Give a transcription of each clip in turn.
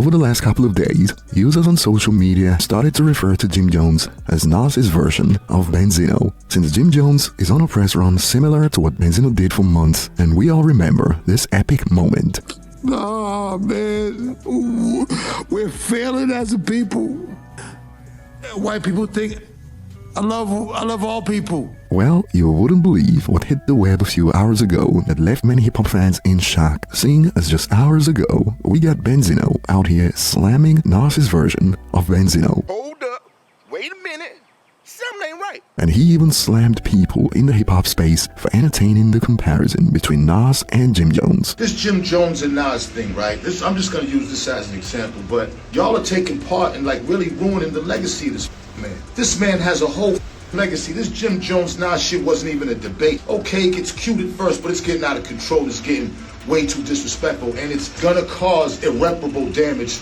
over the last couple of days, users on social media started to refer to Jim Jones as Nas's version of Benzino, since Jim Jones is on a press run similar to what Benzino did for months, and we all remember this epic moment. Nah, man. Ooh, we're failing as a people. White people think I love all people. Well, you wouldn't believe what hit the web a few hours ago that left many hip-hop fans in shock, seeing as just hours ago, we got Benzino out here slamming Nas's version of Benzino. Hold up. Wait a minute. Something ain't right. And he even slammed people in the hip-hop space for entertaining the comparison between Nas and Jim Jones. This Jim Jones and Nas thing, right? I'm just gonna use this as an example, but y'all are taking part in like really ruining the legacy of this man. This man has a whole legacy. This Jim Jones Nas shit wasn't even a debate. Okay, it gets cute at first, but it's getting out of control. It's getting way too disrespectful, and it's gonna cause irreparable damage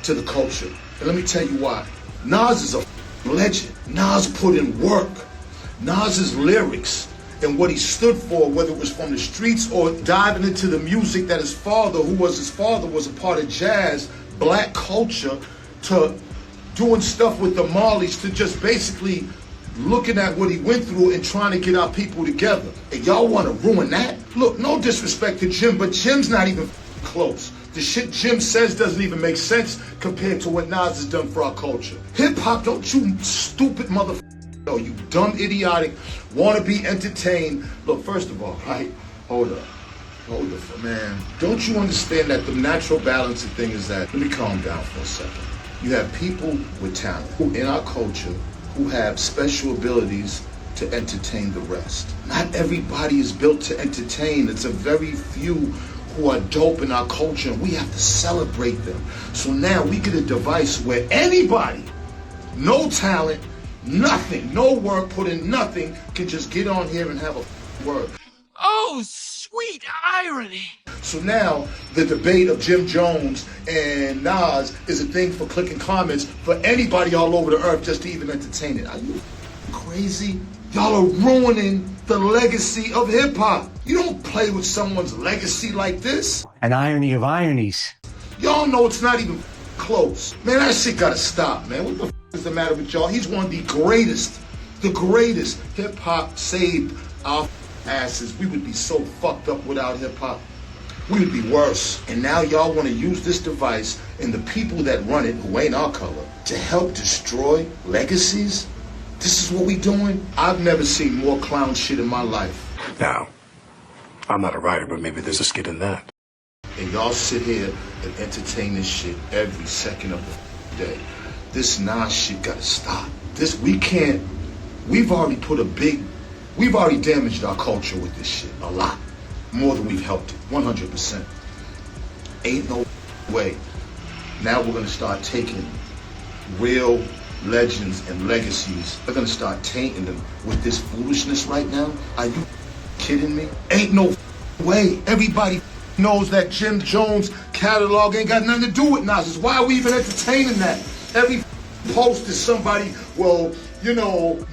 to the culture. And let me tell you why. Nas is a legend. Nas put in work. Nas's lyrics and what he stood for, whether it was from the streets or diving into the music that his father was a part of jazz, black culture, to doing stuff with the Marleys, to just basically looking at what he went through and trying to get our people together. And y'all want to ruin that? Look, no disrespect to Jim, but Jim's not even close. The shit Jim says doesn't even make sense compared to what Nas has done for our culture. Hip-hop, don't you stupid motherfucker, you dumb, idiotic, want to be entertained. Look, first of all, right, hold up, man. Don't you understand that the natural balance of thing is that, let me calm down for a second. You have people with talent who in our culture who have special abilities to entertain the rest. Not everybody is built to entertain. It's a very few who are dope in our culture, and we have to celebrate them. So now we get a device where anybody, no talent, nothing, no work, put in nothing, can just get on here and have a word. Oh, sweet irony. So now the debate of Jim Jones and Nas is a thing for clicking comments for anybody all over the earth just to even entertain it. Are you crazy? Y'all are ruining the legacy of hip-hop. You don't play with someone's legacy like this. An irony of ironies. Y'all know it's not even close. Man, that shit gotta stop, man. What the f is the matter with y'all? He's one of the greatest. Hip-hop saved our asses. We would be so fucked up without hip-hop. We would be worse. And now y'all want to use this device and the people that run it, who ain't our color, to help destroy legacies? This is what we doing? I've never seen more clown shit in my life. Now, I'm not a writer, but maybe there's a skit in that. And y'all sit here and entertain this shit every second of the day. This Nas shit gotta stop. We've already damaged our culture with this shit a lot. More than we've helped it, 100%. Ain't no way. Now we're gonna start taking real legends and legacies. They're gonna start tainting them with this foolishness right now. Are you kidding me? Ain't no way. Everybody knows that Jim Jones catalog ain't got nothing to do with Nas. Why are we even entertaining that? Every post is somebody, well, you know,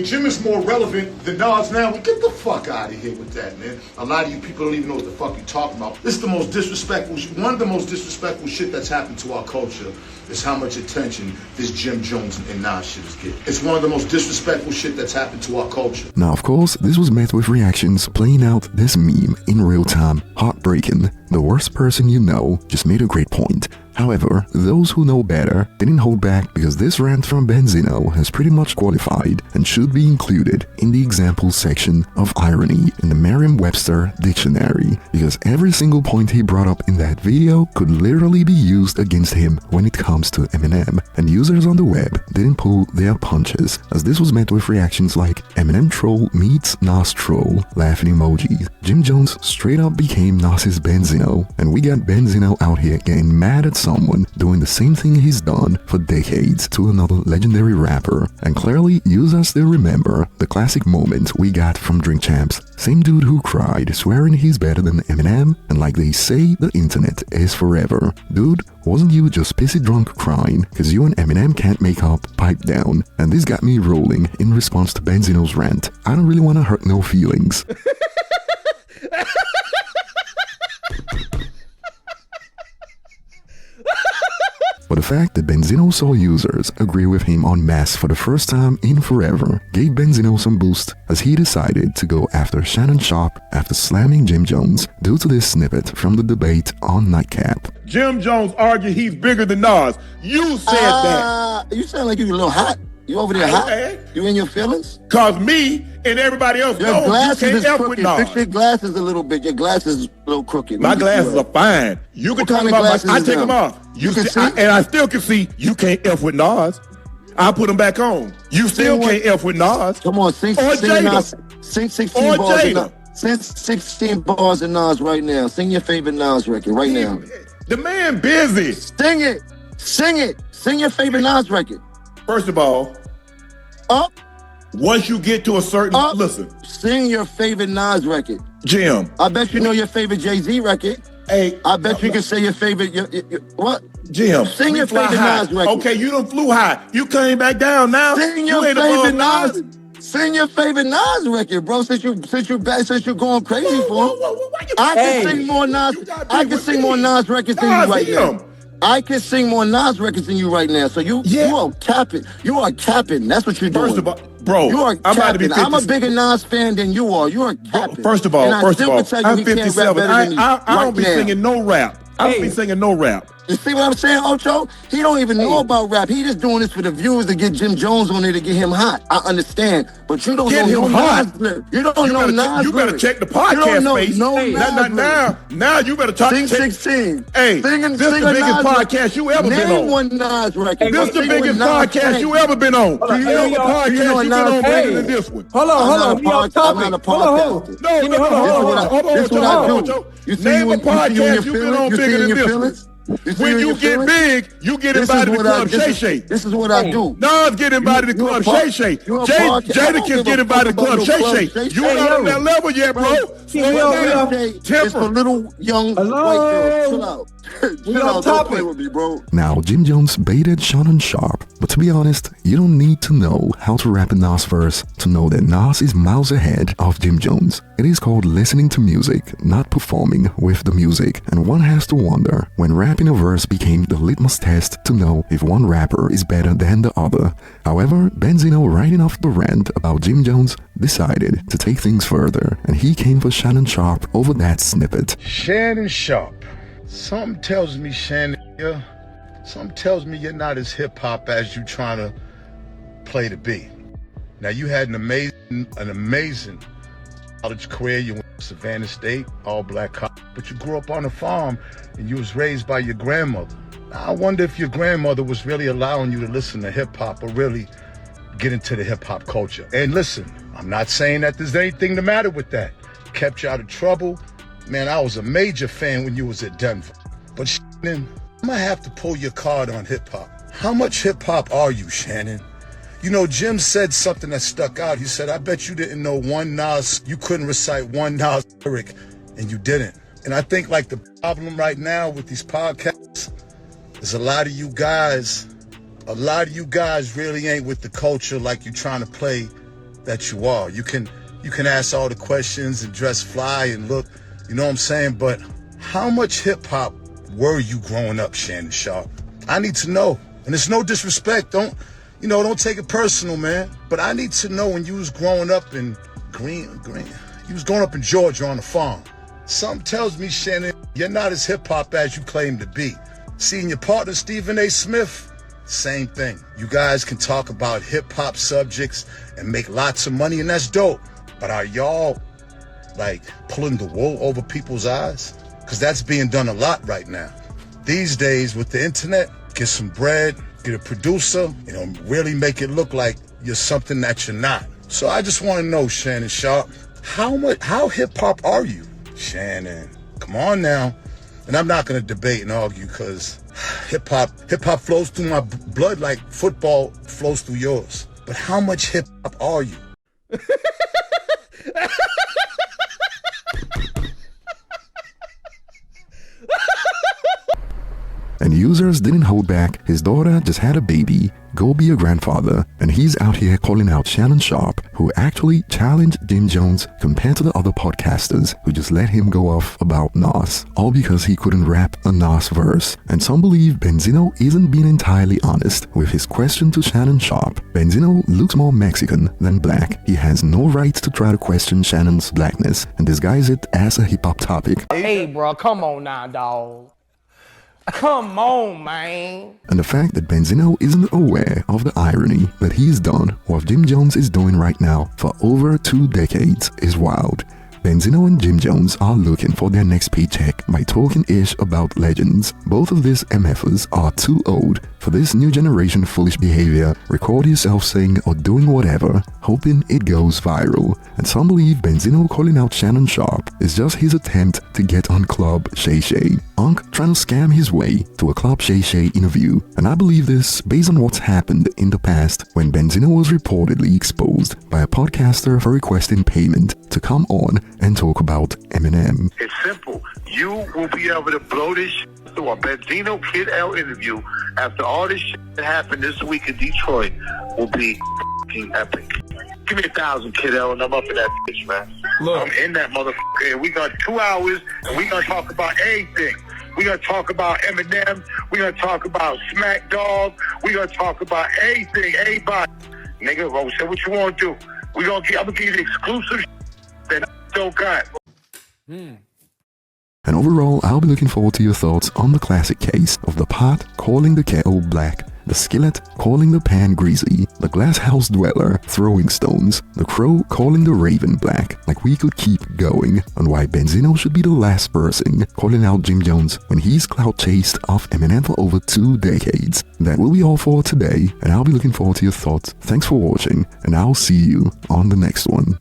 Jim is more relevant than Nas now. Well, get the fuck out of here with that, man. A lot of you people don't even know what the fuck you're talking about. This is the most disrespectful, one of the most disrespectful shit that's happened to our culture is how much attention this Jim Jones and Nas shit is getting. It's one of the most disrespectful shit that's happened to our culture. Now, of course, this was met with reactions playing out this meme in real time. Heartbreaking. The worst person you know just made a great point. However, those who know better didn't hold back because this rant from Benzino has pretty much qualified and should be included in the examples section of irony in the Merriam-Webster dictionary, because every single point he brought up in that video could literally be used against him when it comes to Eminem, and users on the web didn't pull their punches, as this was met with reactions like Eminem troll meets Nas troll, laughing emojis. Jim Jones straight up became Nas's Benzino, and we got Benzino out here getting mad at someone doing the same thing he's done for decades to another legendary rapper. And clearly users still remember the classic moment we got from Drink Champs. Same dude who cried swearing he's better than Eminem, and like they say, the internet is forever. Dude, wasn't you just pissy drunk crying cause you and Eminem can't make up? Pipe down. And this got me rolling in response to Benzino's rant. I don't really want to hurt no feelings. But the fact that Benzino saw users agree with him en masse for the first time in forever gave Benzino some boost as he decided to go after Shannon sharp after slamming Jim Jones due to this snippet from the debate on Nightcap. Jim Jones argued he's bigger than Nas. You said that. You sound like you a little hot. You over there hot? You in your feelings? Cause me and everybody else your knows glasses you can't is F crooked. with Nas. Fix your glasses a little bit. Your glasses is a little crooked. My glasses are fine. You can talk about I take them off. You can see? And I still can see you can't F with Nas. I put them back on. You still can't F with Nas. Come on, sing 16 bars. Sing 16 bars in Nas right now. Sing your favorite Nas record right now. The man busy. Sing it. Sing it. Sing your favorite Nas record. First of all, once you get to a certain listen. Sing your favorite Nas record. Jim. I bet you know your favorite Jay-Z record. Hey. I bet you can say your favorite what? Jim. Sing your favorite Nas record. Okay, you done flew high. You came back down now. Sing your favorite Nas. Sing your favorite Nas record, bro. Since you going crazy for him. I can sing more Nas. I can sing more Nas records than you right now. I can sing more Nas records than you right now. So you are capping. You are capping. That's what you're doing. First of all, bro, you are I'm about to be 50. I'm a bigger Nas fan than you are. You are capping. First of all, I'm 57. I don't be singing no rap. I don't be singing no rap. You see what I'm saying, Ocho? He don't even know about rap. He just doing this for the viewers to get Jim Jones on there to get him hot. I understand. But you don't know Nas. You don't know Nas. You better check the podcast space. Now you better talk. Sing 16. Hey, this the biggest podcast you ever been on. Name one Nas record. This the biggest podcast you ever been on. Every podcast you been on bigger than this one. Hold on. We on topic. I'm not a podcaster. No, this is what I do. Name a podcast you been on bigger than this one. When you get big, you get invited to Club Shay Shay. This is what I do. Nas get invited to Club Shay Shay. Jadakiss get invited to Club Shay Shay. You ain't on that level yet, bro. It's for little young white girls. Chill out. Don't play with me, bro. Now, Jim Jones baited Shannon sharp, but to be honest, you don't need to know how to rap a Nas verse to know that Nas is miles ahead of Jim Jones. It is called listening to music, not performing with the music, and one has to wonder when rapping a verse became the litmus test to know if one rapper is better than the other. However, Benzino, writing off the rant about Jim Jones, decided to take things further, and he came for Shannon sharp over that snippet. Shannon sharp. Something tells me, Shannon, something tells me you're not as hip-hop as you trying to play to be. Now, you had an amazing college career. You went to Savannah State, all-black college, but you grew up on a farm and you was raised by your grandmother. Now, I wonder if your grandmother was really allowing you to listen to hip-hop or really get into the hip-hop culture. And listen, I'm not saying that there's anything the matter with that. Kept you out of trouble. Man, I was a major fan when you was at Denver. But Shannon, I'm gonna have to pull your card on hip-hop. How much hip-hop are you, Shannon? You know, Jim said something that stuck out. He said, I bet you didn't know one Nas, you couldn't recite one Nas lyric, and you didn't. And I think like the problem right now with these podcasts is a lot of you guys really ain't with the culture like you're trying to play that you are. You can ask all the questions and dress fly and look, you know what I'm saying? But how much hip-hop were you growing up, Shannon Sharp? I need to know. And it's no disrespect. Don't take it personal, man. But I need to know when you was growing up in you was growing up in Georgia on a farm. Something tells me, Shannon, you're not as hip-hop as you claim to be. Seeing your partner, Stephen A. Smith, same thing. You guys can talk about hip-hop subjects and make lots of money, and that's dope. But are y'all like pulling the wool over people's eyes? Because that's being done a lot right now. These days with the internet, get some bread, get a producer, really make it look like you're something that you're not. So I just want to know, Shannon Sharp, how hip-hop are you? Shannon, come on now. And I'm not going to debate and argue because hip-hop flows through my blood like football flows through yours. But how much hip-hop are you? And users didn't hold back. His daughter just had a baby, go be a grandfather, and he's out here calling out Shannon Sharp, who actually challenged Jim Jones compared to the other podcasters who just let him go off about Nas, all because he couldn't rap a Nas verse. And some believe Benzino isn't being entirely honest with his question to Shannon Sharp. Benzino looks more Mexican than black. He has no right to try to question Shannon's blackness and disguise it as a hip-hop topic. Hey, bro, come on now, dawg. Come on, man. And the fact that Benzino isn't aware of the irony that he's done what Jim Jones is doing right now for over 2 decades is wild. Benzino and Jim Jones are looking for their next paycheck by talking ish about legends. Both of these MFers are too old for this new generation foolish behavior. Record yourself saying or doing whatever, hoping it goes viral. And some believe Benzino calling out Shannon Sharp is just his attempt to get on Club Shay Shay. Unc trying to scam his way to a Club Shay Shay interview. And I believe this based on what's happened in the past when Benzino was reportedly exposed by a podcaster for requesting payment to come on and talk about Eminem. It's simple. You will be able to blow this shit through a Benzino Kid L interview after all this shit that happened this week in Detroit will be f***ing epic. Give me 1,000 Kid L and I'm up in that bitch, man. Look. I'm in that motherfucker. We got 2 hours and we gonna talk about everything. We gonna talk about Eminem. We gonna talk about Smack Dog. We gonna talk about everything, everybody. Nigga, well, say what you wanna do. I'm gonna give you the exclusive shit that I don't got. And overall, I'll be looking forward to your thoughts on the classic case of the pot calling the kettle black, the skillet calling the pan greasy, the glass house dweller throwing stones, the crow calling the raven black. Like we could keep going on why Benzino should be the last person calling out Jim Jones when he's clout chased off Eminem for over 2 decades. That will be all for today, and I'll be looking forward to your thoughts. Thanks for watching, and I'll see you on the next one.